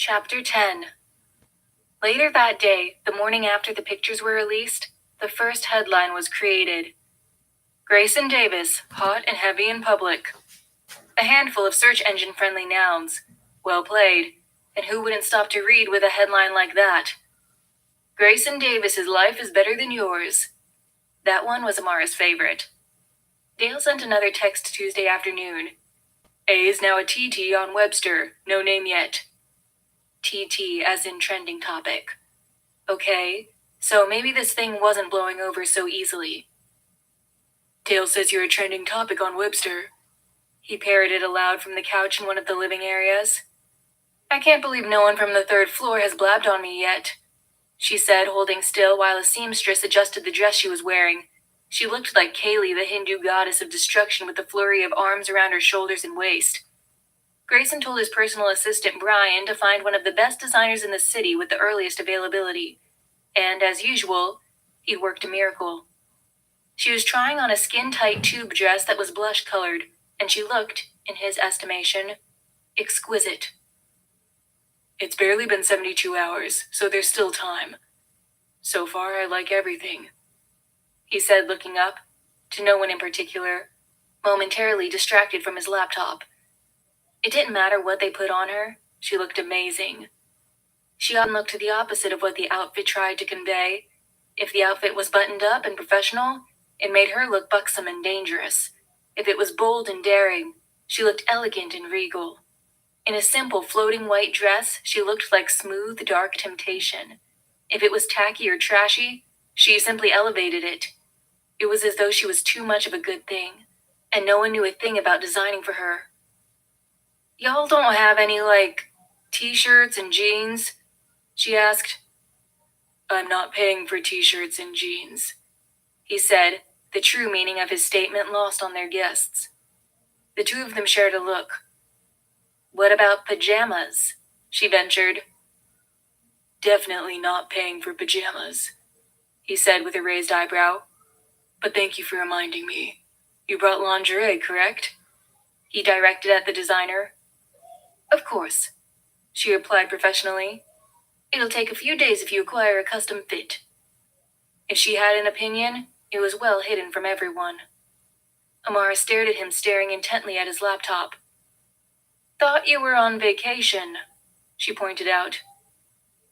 Chapter 10. Later that day, the morning after the pictures were released, the first headline was created. Grayson Davis, hot and heavy in public. A handful of search engine-friendly nouns. Well played. And who wouldn't stop to read with a headline like that? Grayson Davis's life is better than yours. That one was Amara's favorite. Dale sent another text Tuesday afternoon. A is now a TT on Webster, no name yet. TT as in trending topic. Okay, so maybe this thing wasn't blowing over so easily. Dale says you're a trending topic on Webster. He parroted aloud from the couch in one of the living areas. I can't believe no one from the third floor has blabbed on me yet, she said, holding still while a seamstress adjusted the dress she was wearing. She looked like Kali, the Hindu goddess of destruction, with a flurry of arms around her shoulders and waist. Grayson told his personal assistant Brian to find one of the best designers in the city with the earliest availability, and as usual, he'd worked a miracle. She was trying on a skin-tight tube dress that was blush-colored, and she looked, in his estimation, exquisite. It's barely been 72 hours, so there's still time. So far, I like everything, he said, looking up, to no one in particular, momentarily distracted from his laptop. It didn't matter what they put on her, she looked amazing. She often looked the opposite of what the outfit tried to convey. If the outfit was buttoned up and professional, it made her look buxom and dangerous. If it was bold and daring, she looked elegant and regal. In a simple floating white dress, she looked like smooth, dark temptation. If it was tacky or trashy, she simply elevated it. It was as though she was too much of a good thing, and no one knew a thing about designing for her. Y'all don't have any, t-shirts and jeans? She asked. I'm not paying for t-shirts and jeans, he said, the true meaning of his statement lost on their guests. The two of them shared a look. What about pajamas? She ventured. Definitely not paying for pajamas, he said with a raised eyebrow. But thank you for reminding me. You brought lingerie, correct? He directed at the designer. Of course, she replied professionally. It'll take a few days if you acquire a custom fit. If she had an opinion, it was well hidden from everyone. Amara stared at him, staring intently at his laptop. Thought you were on vacation, she pointed out.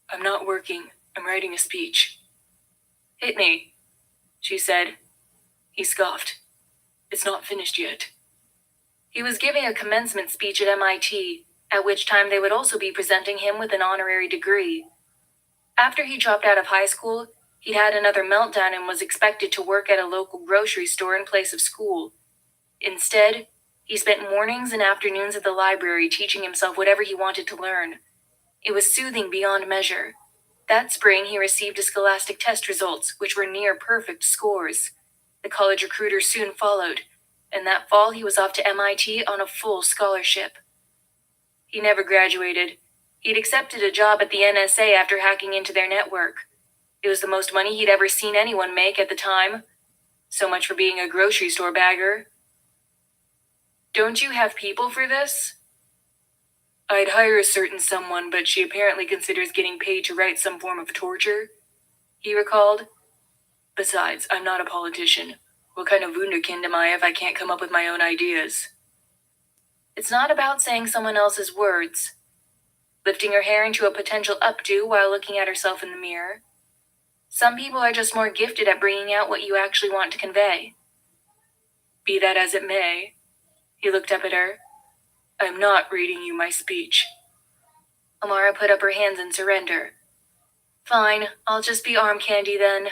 I'm not working. I'm writing a speech. Hit me, she said. He scoffed. It's not finished yet. He was giving a commencement speech at MIT, at which time they would also be presenting him with an honorary degree. After he dropped out of high school, he'd had another meltdown and was expected to work at a local grocery store in place of school. Instead, he spent mornings and afternoons at the library teaching himself whatever he wanted to learn. It was soothing beyond measure. That spring, he received his scholastic test results, which were near perfect scores. The college recruiter soon followed, and that fall he was off to MIT on a full scholarship. He never graduated. He'd accepted a job at the NSA after hacking into their network. It was the most money he'd ever seen anyone make at the time. So much for being a grocery store bagger. Don't you have people for this? I'd hire a certain someone, but she apparently considers getting paid to write some form of torture, he recalled. Besides, I'm not a politician. What kind of wunderkind am I if I can't come up with my own ideas? It's not about saying someone else's words. Lifting her hair into a potential updo while looking at herself in the mirror. Some people are just more gifted at bringing out what you actually want to convey. Be that as it may, he looked up at her. I'm not reading you my speech. Amara put up her hands in surrender. Fine, I'll just be arm candy then.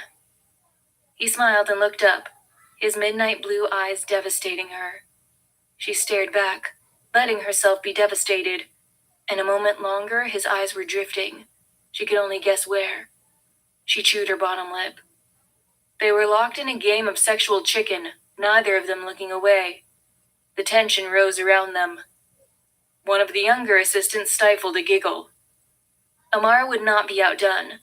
He smiled and looked up, his midnight blue eyes devastating her. She stared back, letting herself be devastated, and a moment longer his eyes were drifting. She could only guess where. She chewed her bottom lip. They were locked in a game of sexual chicken, neither of them looking away. The tension rose around them. One of the younger assistants stifled a giggle. Amara would not be outdone.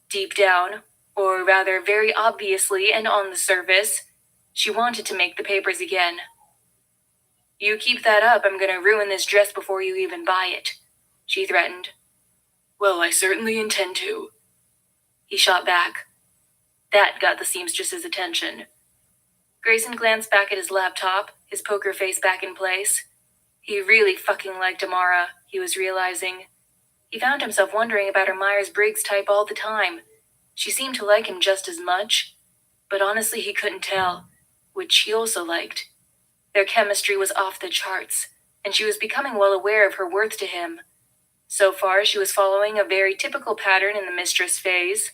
Deep down, or rather very obviously and on the surface, she wanted to make the papers again. You keep that up, I'm going to ruin this dress before you even buy it, she threatened. Well, I certainly intend to, he shot back. That got the seamstress's attention. Grayson glanced back at his laptop, his poker face back in place. He really fucking liked Amara, he was realizing. He found himself wondering about her Myers-Briggs type all the time. She seemed to like him just as much, but honestly he couldn't tell, which he also liked. Their chemistry was off the charts, and she was becoming well aware of her worth to him. So far, she was following a very typical pattern in the mistress phase,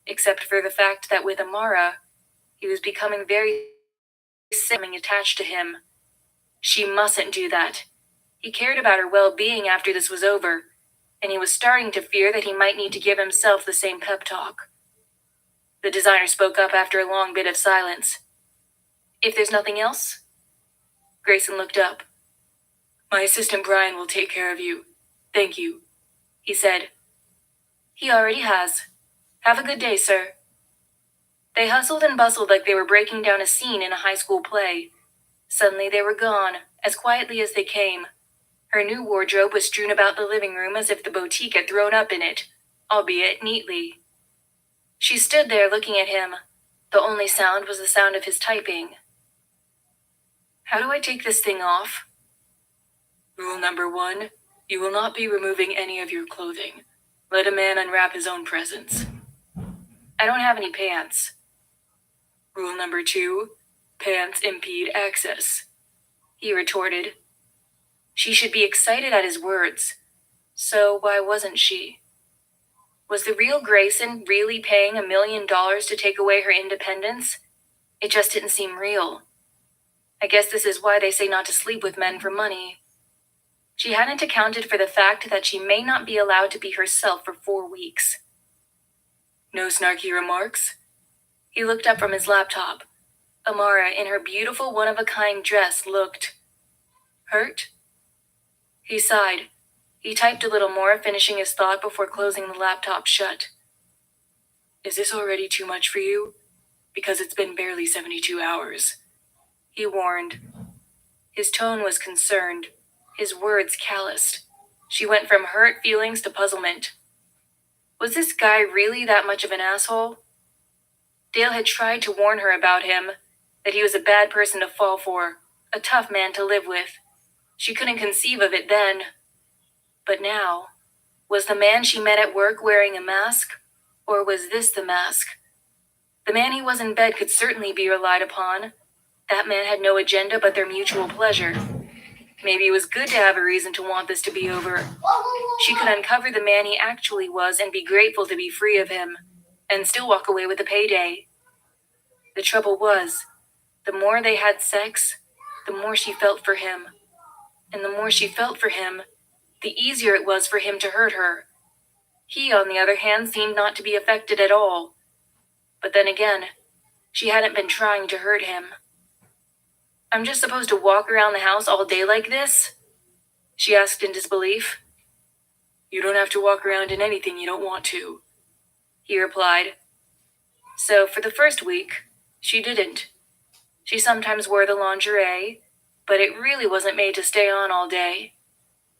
except for the fact that with Amara, he was becoming very attached to him. She mustn't do that. He cared about her well-being after this was over, and he was starting to fear that he might need to give himself the same pep talk. The designer spoke up after a long bit of silence. If there's nothing else? Grayson looked up. My assistant Brian will take care of you. Thank you, he said. He already has. Have a good day, sir. They hustled and bustled like they were breaking down a scene in a high school play. Suddenly they were gone, as quietly as they came. Her new wardrobe was strewn about the living room as if the boutique had thrown up in it, albeit neatly. She stood there looking at him. The only sound was the sound of his typing. How do I take this thing off? Rule number 1, you will not be removing any of your clothing. Let a man unwrap his own presents. I don't have any pants. Rule number 2, pants impede access, he retorted. She should be excited at his words. So why wasn't she? Was the real Grayson really paying $1 million to take away her independence? It just didn't seem real. I guess this is why they say not to sleep with men for money. She hadn't accounted for the fact that she may not be allowed to be herself for 4 weeks. No snarky remarks? He looked up from his laptop. Amara, in her beautiful one-of-a-kind dress, looked hurt. He sighed. He typed a little more, finishing his thought before closing the laptop shut. Is this already too much for you? Because it's been barely 72 hours. He warned. His tone was concerned, his words calloused. She went from hurt feelings to puzzlement. Was this guy really that much of an asshole? Dale had tried to warn her about him, that he was a bad person to fall for, a tough man to live with. She couldn't conceive of it then. But now, was the man she met at work wearing a mask? Or was this the mask? The man he was in bed could certainly be relied upon. That man had no agenda but their mutual pleasure. Maybe it was good to have a reason to want this to be over. She could uncover the man he actually was and be grateful to be free of him, and still walk away with a payday. The trouble was, the more they had sex, the more she felt for him. And the more she felt for him, the easier it was for him to hurt her. He, on the other hand, seemed not to be affected at all. But then again, she hadn't been trying to hurt him. I'm just supposed to walk around the house all day like this? She asked in disbelief. You don't have to walk around in anything you don't want to, he replied. So for the first week, she didn't. She sometimes wore the lingerie, but it really wasn't made to stay on all day.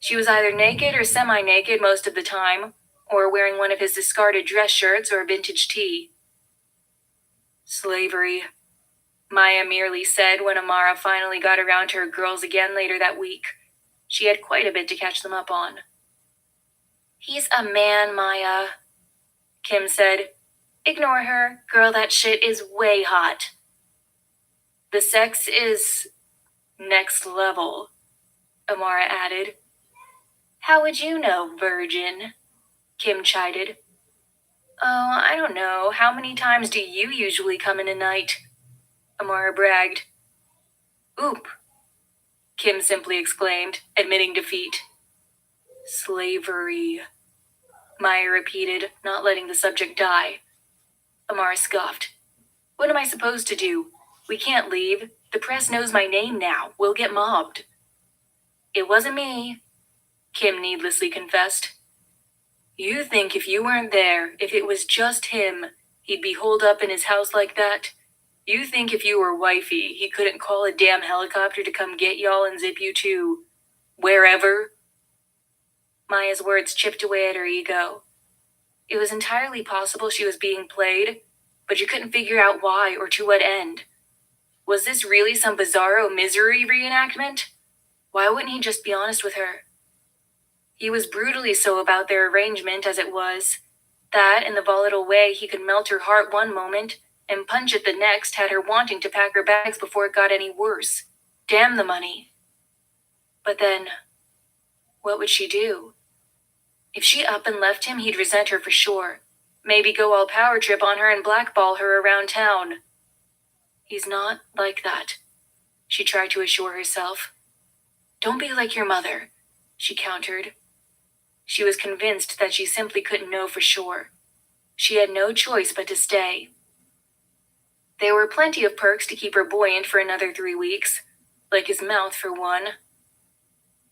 She was either naked or semi-naked most of the time, or wearing one of his discarded dress shirts or a vintage tee. Slavery, Maya merely said when Amara finally got around to her girls again later that week. She had quite a bit to catch them up on. He's a man, Maya, Kim said. Ignore her. Girl, that shit is way hot. The sex is next level, Amara added. How would you know, virgin? Kim chided. Oh, I don't know. How many times do you usually come in a night? Amara bragged. Oop, Kim simply exclaimed, admitting defeat. Slavery, Maya repeated, not letting the subject die. Amara scoffed. What am I supposed to do? We can't leave. The press knows my name now. We'll get mobbed. It wasn't me, Kim needlessly confessed. You think if you weren't there, if it was just him, he'd be holed up in his house like that? You think if you were wifey, he couldn't call a damn helicopter to come get y'all and zip you to wherever? Maya's words chipped away at her ego. It was entirely possible she was being played, but you couldn't figure out why or to what end. Was this really some bizarro misery reenactment? Why wouldn't he just be honest with her? He was brutally so about their arrangement as it was. That, in the volatile way he could melt her heart one moment and punch it the next, had her wanting to pack her bags before it got any worse. Damn the money. But then, what would she do? If she up and left him, he'd resent her for sure. Maybe go all power trip on her and blackball her around town. He's not like that, she tried to assure herself. Don't be like your mother, she countered. She was convinced that she simply couldn't know for sure. She had no choice but to stay. There were plenty of perks to keep her buoyant for another 3 weeks, like his mouth for one.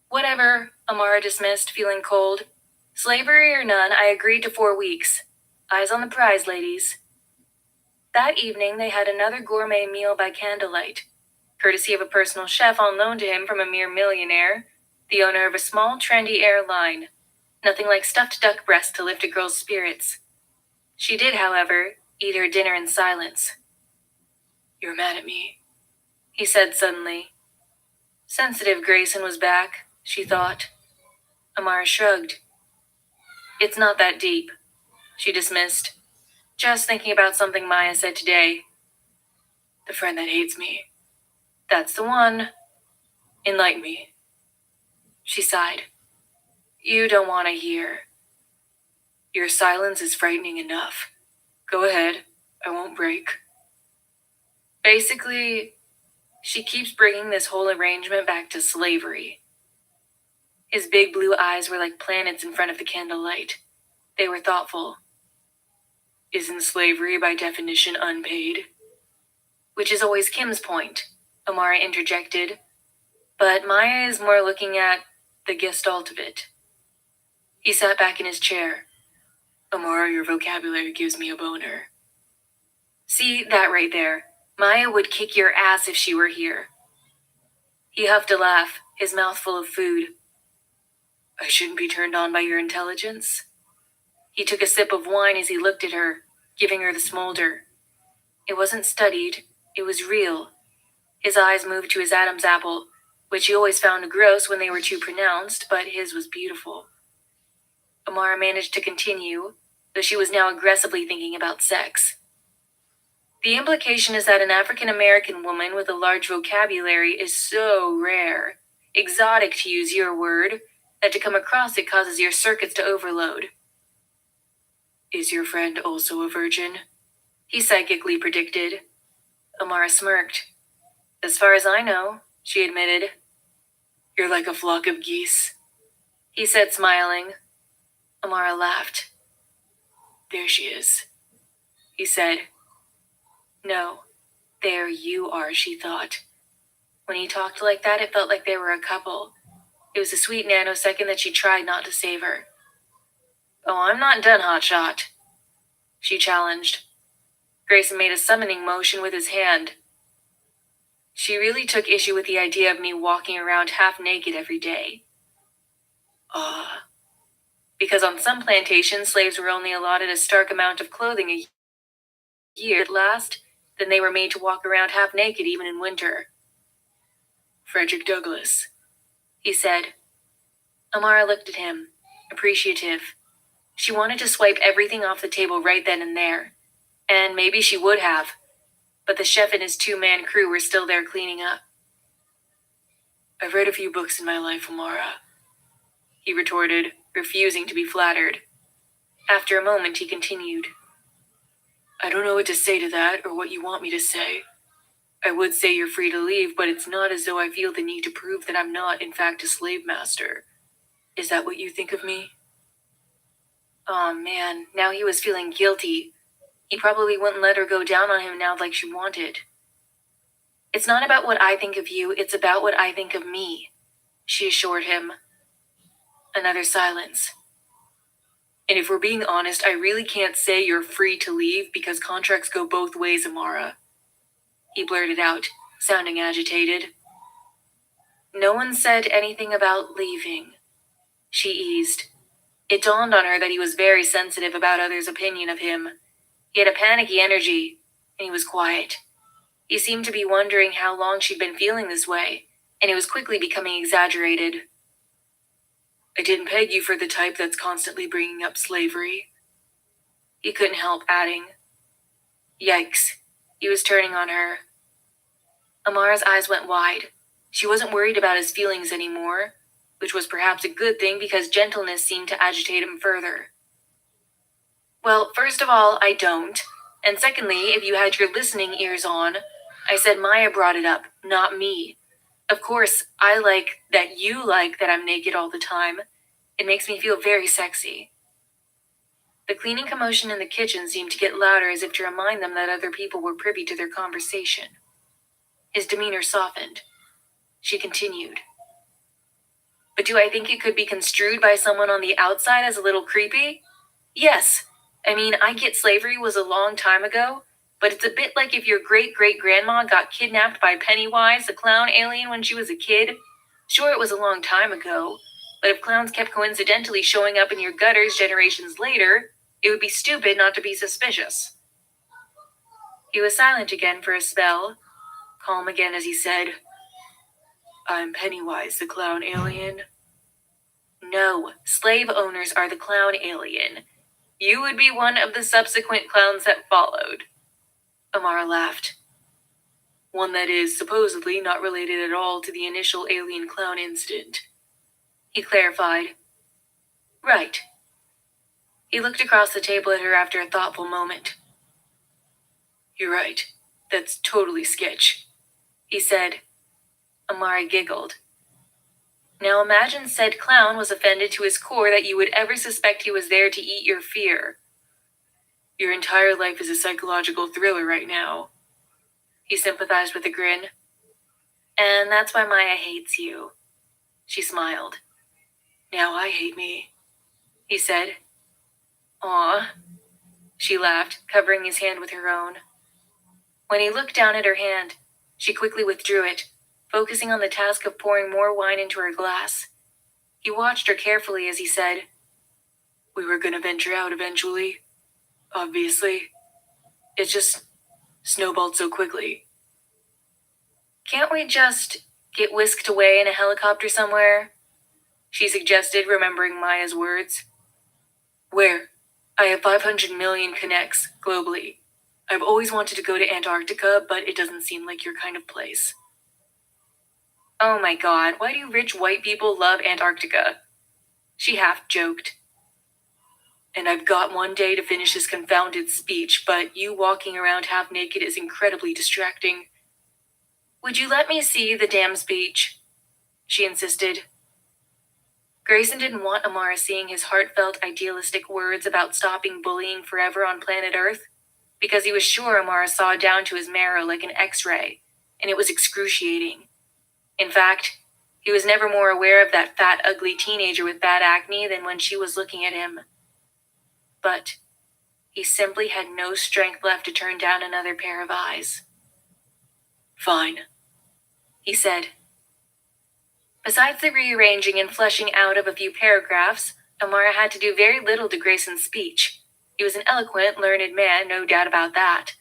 Whatever, Amara dismissed, feeling cold. Slavery or none, I agreed to 4 weeks. Eyes on the prize, ladies. That evening they had another gourmet meal by candlelight, courtesy of a personal chef on loan to him from a mere millionaire, the owner of a small, trendy airline. Nothing like stuffed duck breast to lift a girl's spirits. She did, however, eat her dinner in silence. You're mad at me, he said suddenly. Sensitive Grayson was back, she thought. Amara shrugged. It's not that deep, she dismissed. Just thinking about something Maya said today. The friend that hates me. That's the one. Enlighten me. She sighed. You don't want to hear. Your silence is frightening enough. Go ahead. I won't break. Basically, she keeps bringing this whole arrangement back to slavery. His big blue eyes were like planets in front of the candlelight. They were thoughtful. Isn't slavery by definition unpaid? Which is always Kim's point, Amara interjected. But Maya is more looking at the gestalt of it. He sat back in his chair. Amara, your vocabulary gives me a boner. See, that right there. Maya would kick your ass if she were here. He huffed a laugh, his mouth full of food. I shouldn't be turned on by your intelligence? He took a sip of wine as he looked at her, giving her the smolder. It wasn't studied, it was real. His eyes moved to his Adam's apple, which he always found gross when they were too pronounced, but his was beautiful. Amara managed to continue, though she was now aggressively thinking about sex. The implication is that an African-American woman with a large vocabulary is so rare, exotic to use your word, that to come across it causes your circuits to overload. Is your friend also a virgin? He psychically predicted. Amara smirked. As far as I know, she admitted. You're like a flock of geese, he said, smiling. Amara laughed. There she is, he said. No, there you are, she thought. When he talked like that, it felt like they were a couple. It was a sweet nanosecond that she tried not to savor. Oh, I'm not done, hotshot, she challenged. Grayson made a summoning motion with his hand. She really took issue with the idea of me walking around half naked every day. Because on some plantations, slaves were only allotted a stark amount of clothing a year at last, then they were made to walk around half naked even in winter. Frederick Douglass, he said. Amara looked at him, appreciative. She wanted to swipe everything off the table right then and there. And maybe she would have. But the chef and his 2-man crew were still there cleaning up. I've read a few books in my life, Amara, he retorted, refusing to be flattered. After a moment, he continued. I don't know what to say to that or what you want me to say. I would say you're free to leave, but it's not as though I feel the need to prove that I'm not, in fact, a slave master. Is that what you think of me? Oh man, now he was feeling guilty. He probably wouldn't let her go down on him now like she wanted. It's not about what I think of you, it's about what I think of me, she assured him. Another silence. And if we're being honest, I really can't say you're free to leave because contracts go both ways, Amara. He blurted out, sounding agitated. No one said anything about leaving, she eased. It dawned on her that he was very sensitive about others' opinion of him. He had a panicky energy, and he was quiet. He seemed to be wondering how long she'd been feeling this way, and it was quickly becoming exaggerated. I didn't peg you for the type that's constantly bringing up slavery. He couldn't help adding. Yikes. He was turning on her. Amara's eyes went wide. She wasn't worried about his feelings anymore, which was perhaps a good thing because gentleness seemed to agitate him further. Well, first of all, I don't. And secondly, if you had your listening ears on, I said Maya brought it up, not me. Of course, I like that I'm naked all the time. It makes me feel very sexy. The cleaning commotion in the kitchen seemed to get louder as if to remind them that other people were privy to their conversation. His demeanor softened. She continued. But do I think it could be construed by someone on the outside as a little creepy? Yes. I mean, I get slavery was a long time ago, but it's a bit like if your great-great-grandma got kidnapped by Pennywise, the clown alien, when she was a kid. Sure, it was a long time ago, but if clowns kept coincidentally showing up in your gutters generations later, it would be stupid not to be suspicious. He was silent again for a spell, calm again as he said, I'm Pennywise, the clown alien. No, slave owners are the clown alien. You would be one of the subsequent clowns that followed. Amara laughed. One that is supposedly not related at all to the initial alien clown incident. He clarified. Right. He looked across the table at her after a thoughtful moment. You're right. That's totally sketch, he said. Amara giggled. Now imagine said clown was offended to his core that you would ever suspect he was there to eat your fear. Your entire life is a psychological thriller right now. He sympathized with a grin. And that's why Maya hates you. She smiled. Now I hate me, he said. Aw. She laughed, covering his hand with her own. When he looked down at her hand, she quickly withdrew it, focusing on the task of pouring more wine into her glass. He watched her carefully as he said, We were going to venture out eventually. Obviously. It just snowballed so quickly. Can't we just get whisked away in a helicopter somewhere? She suggested, remembering Maya's words. Where? I have 500 million connects globally. I've always wanted to go to Antarctica, but it doesn't seem like your kind of place. Oh my god, why do rich white people love Antarctica? She half joked. And I've got one day to finish this confounded speech, but you walking around half naked is incredibly distracting. Would you let me see the damn speech? She insisted. Grayson didn't want Amara seeing his heartfelt, idealistic words about stopping bullying forever on planet Earth, because he was sure Amara saw down to his marrow like an X-ray, and it was excruciating. In fact, he was never more aware of that fat, ugly teenager with bad acne than when she was looking at him. But he simply had no strength left to turn down another pair of eyes. Fine, he said. Besides the rearranging and fleshing out of a few paragraphs, Amara had to do very little to Grayson's speech. He was an eloquent, learned man, no doubt about that.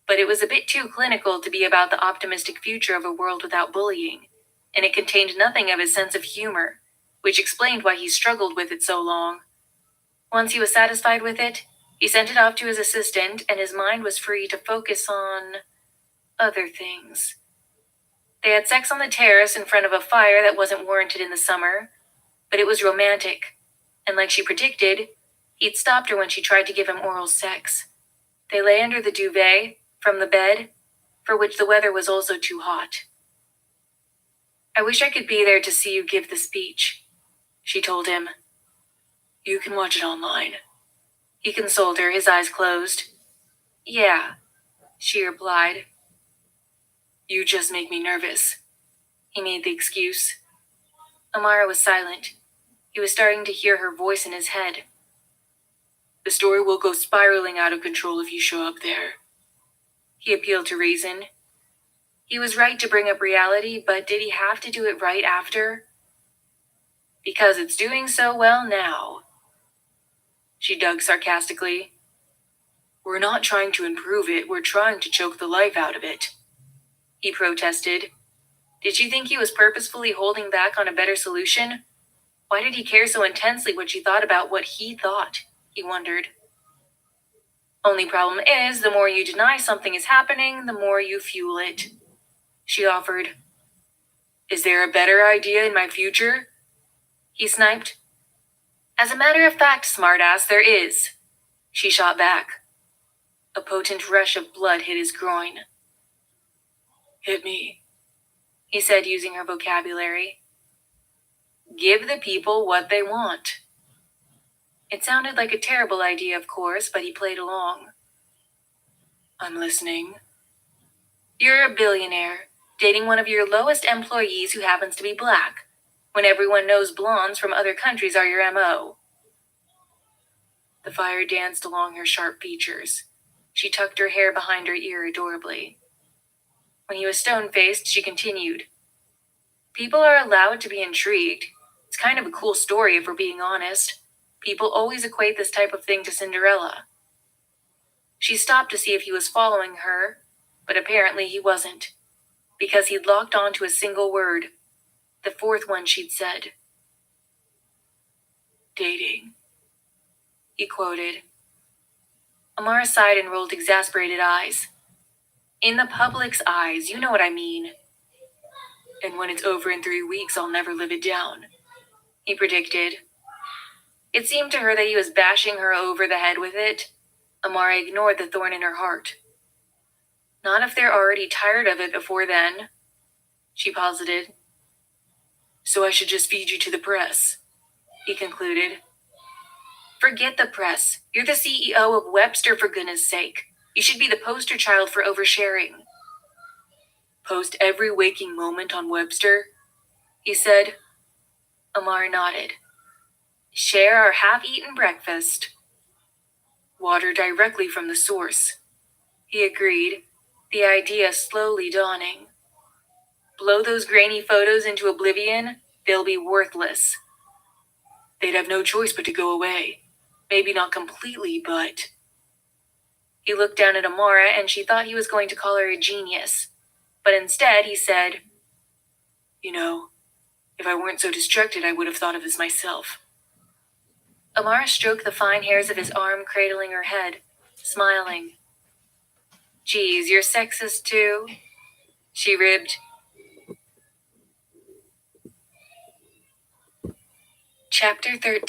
But it was a bit too clinical to be about the optimistic future of a world without bullying, and it contained nothing of his sense of humor, which explained why he struggled with it so long. Once he was satisfied with it, he sent it off to his assistant, and his mind was free to focus on other things. They had sex on the terrace in front of a fire that wasn't warranted in the summer, but it was romantic, and like she predicted, he'd stopped her when she tried to give him oral sex. They lay under the duvet, from the bed, for which the weather was also too hot. I wish I could be there to see you give the speech, she told him. You can watch it online. He consoled her, his eyes closed. Yeah, she replied. You just make me nervous. He made the excuse. Amara was silent. He was starting to hear her voice in his head. The story will go spiraling out of control if you show up there. He appealed to reason. He was right to bring up reality, but did he have to do it right after? Because it's doing so well now. she dug sarcastically. We're not trying to improve it, we're trying to choke the life out of it, he protested. Did she think he was purposefully holding back on a better solution? Why did he care so intensely what she thought about what he thought? He wondered. Only problem is, the more you deny something is happening, the more you fuel it, she offered. Is there a better idea in my future? He sniped. As a matter of fact, smartass, there is, she shot back. A potent rush of blood hit his groin. Hit me, he said using her vocabulary. Give the people what they want. It sounded like a terrible idea, of course, but he played along. I'm listening. You're a billionaire, dating one of your lowest employees who happens to be black, when everyone knows blondes from other countries are your MO. The fire danced along her sharp features. She tucked her hair behind her ear adorably. When he was stone-faced, she continued. People are allowed to be intrigued. It's kind of a cool story if we're being honest. People always equate this type of thing to Cinderella. She stopped to see if he was following her, but apparently he wasn't, because he'd locked on to a single word, the fourth one she'd said. Dating, he quoted. Amara sighed and rolled exasperated eyes. In the public's eyes, you know what I mean. And when it's over in 3 weeks, I'll never live it down, he predicted. It seemed to her that he was bashing her over the head with it. Amara ignored the thorn in her heart. Not if they're already tired of it before then, she posited. So I should just feed you to the press, he concluded. Forget the press. You're the CEO of Webster, for goodness sake. You should be the poster child for oversharing. Post every waking moment on Webster, he said. Amara nodded. Share our half-eaten breakfast. Water directly from the source, he agreed, the idea slowly dawning. Blow those grainy photos into oblivion, they'll be worthless. They'd have no choice but to go away. Maybe not completely, but... He looked down at Amara and she thought he was going to call her a genius. But instead he said, You know, if I weren't so distracted, I would have thought of this myself. Amara stroked the fine hairs of his arm, cradling her head, smiling. Geez, you're sexist too, she ribbed. Chapter 13.